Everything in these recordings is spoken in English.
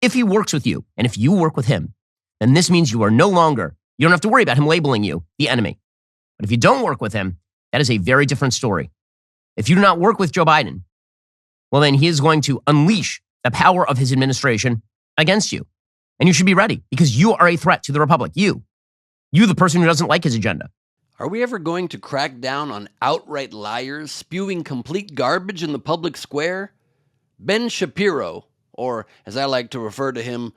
If he works with you, and if you work with him, then this means you don't have to worry about him labeling you the enemy. But if you don't work with him, that is a very different story. If you do not work with Joe Biden, well, then he is going to unleash the power of his administration against you. And you should be ready because you are a threat to the republic. You, the person who doesn't like his agenda. Are we ever going to crack down on outright liars spewing complete garbage in the public square? Ben Shapiro, or as I like to refer to him,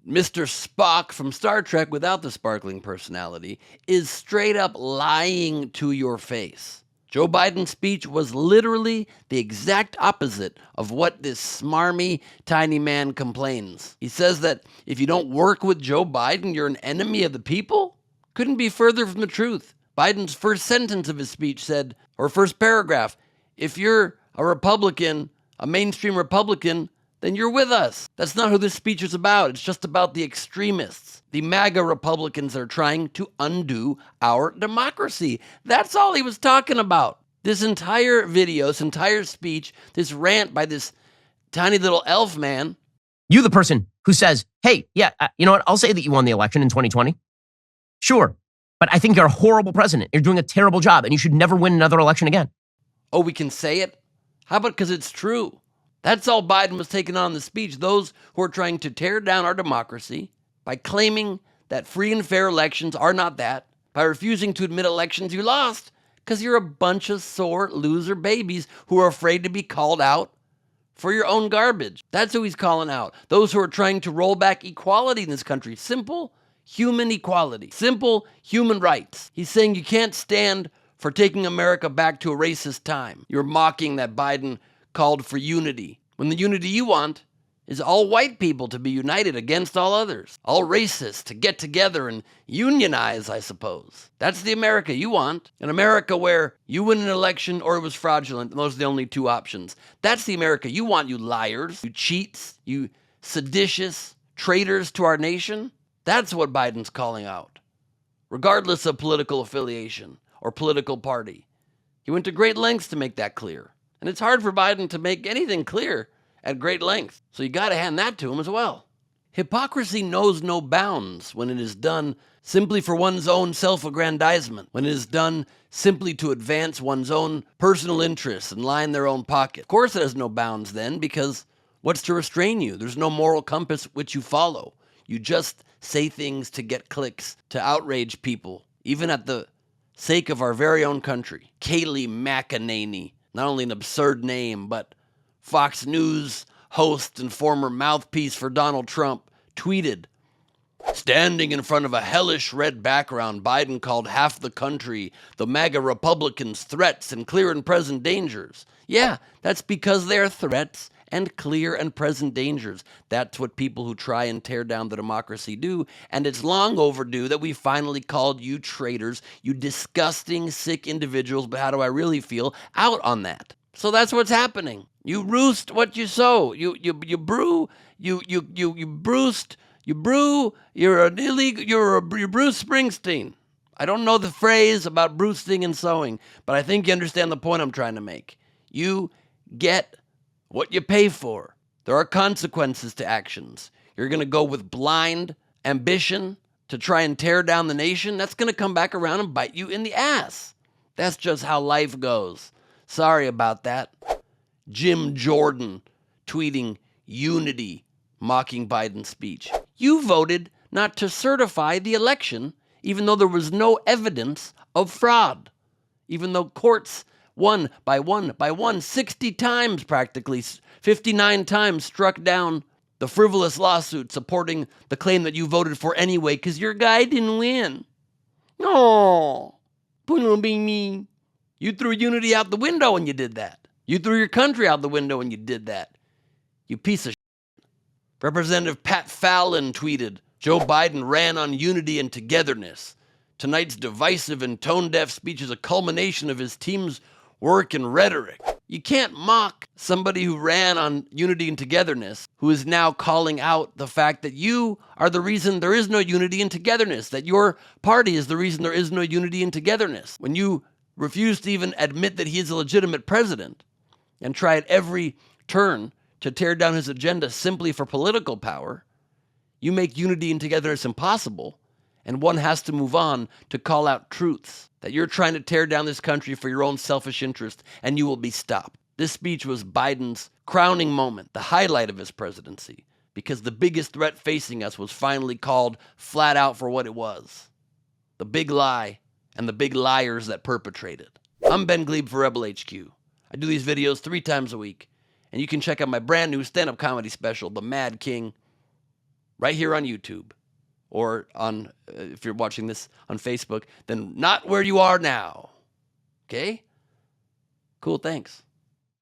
Mr. Spock from Star Trek without the sparkling personality, is straight up lying to your face. Joe Biden's speech was literally the exact opposite of what this smarmy, tiny man complains. He says that if you don't work with Joe Biden, you're an enemy of the people? Couldn't be further from the truth. Biden's first sentence of his speech said, or first paragraph, if you're a Republican, a mainstream Republican, then you're with us. That's not who this speech is about. It's just about the extremists, the MAGA Republicans that are trying to undo our democracy. That's all he was talking about. This entire video, this entire speech, this rant by this tiny little elf man. You, the person who says, hey, yeah, you know what? I'll say that you won the election in 2020. Sure. But I think you're a horrible president. You're doing a terrible job and you should never win another election again. Oh, we can say it? How about because it's true? That's all Biden was taking on in the speech. Those who are trying to tear down our democracy by claiming that free and fair elections are not that, by refusing to admit elections you lost, because you're a bunch of sore loser babies who are afraid to be called out for your own garbage. That's who he's calling out. Those who are trying to roll back equality in this country. Simple human equality. Simple human rights. He's saying you can't stand for taking America back to a racist time. You're mocking that Biden called for unity, when the unity you want is all white people to be united against all others, all racists to get together and unionize, I suppose. That's the America you want, an America where you win an election or it was fraudulent, and those are the only two options. That's the America you want, you liars, you cheats, you seditious traitors to our nation. That's what Biden's calling out, regardless of political affiliation or political party. He went to great lengths to make that clear. And it's hard for Biden to make anything clear at great length. So you got to hand that to him as well. Hypocrisy knows no bounds when it is done simply for one's own self-aggrandizement, when it is done simply to advance one's own personal interests and line their own pocket. Of course it has no bounds then, because what's to restrain you? There's no moral compass which you follow. You just say things to get clicks, to outrage people, even at the sake of our very own country. Kayleigh McEnany. Not only an absurd name, but Fox News host and former mouthpiece for Donald Trump tweeted, standing in front of a hellish red background, Biden called half the country, the MAGA Republicans, threats and clear and present dangers. Yeah, that's because they're threats and clear and present dangers. That's what people who try and tear down the democracy do, and it's long overdue that we finally called you traitors, you disgusting, sick individuals, but how do I really feel, out on that. So that's what's happening. You roost what you sow. You brew, you're Bruce Springsteen. I don't know the phrase about broosting and sowing, but I think you understand the point I'm trying to make. You get what you pay for. There are consequences to actions. You're going to go with blind ambition to try and tear down the nation. That's going to come back around and bite you in the ass. That's just how life goes. Sorry about that. Jim Jordan tweeting unity, mocking Biden's speech. You voted not to certify the election, even though there was no evidence of fraud. Even though courts one by one, 60 times practically, 59 times struck down the frivolous lawsuit supporting the claim that you voted for anyway because your guy didn't win. Oh, don't be mean. You threw unity out the window when you did that. You threw your country out the window when you did that. You piece of shit. Representative Pat Fallon tweeted, Joe Biden ran on unity and togetherness. Tonight's divisive and tone-deaf speech is a culmination of his team's work and rhetoric. You can't mock somebody who ran on unity and togetherness, who is now calling out the fact that you are the reason there is no unity and togetherness, that your party is the reason there is no unity and togetherness. When you refuse to even admit that he is a legitimate president and try at every turn to tear down his agenda simply for political power, you make unity and togetherness impossible, and one has to move on to call out truths that you're trying to tear down this country for your own selfish interest, and you will be stopped. This speech was Biden's crowning moment, the highlight of his presidency, because the biggest threat facing us was finally called flat out for what it was: the big lie and the big liars that perpetrate it. I'm Ben Gleib for Rebel HQ. I do these videos 3 times a week, and you can check out my brand new stand-up comedy special, The Mad King, right here on YouTube. Or on, if you're watching this on Facebook, then not where you are now. Okay? Cool, thanks.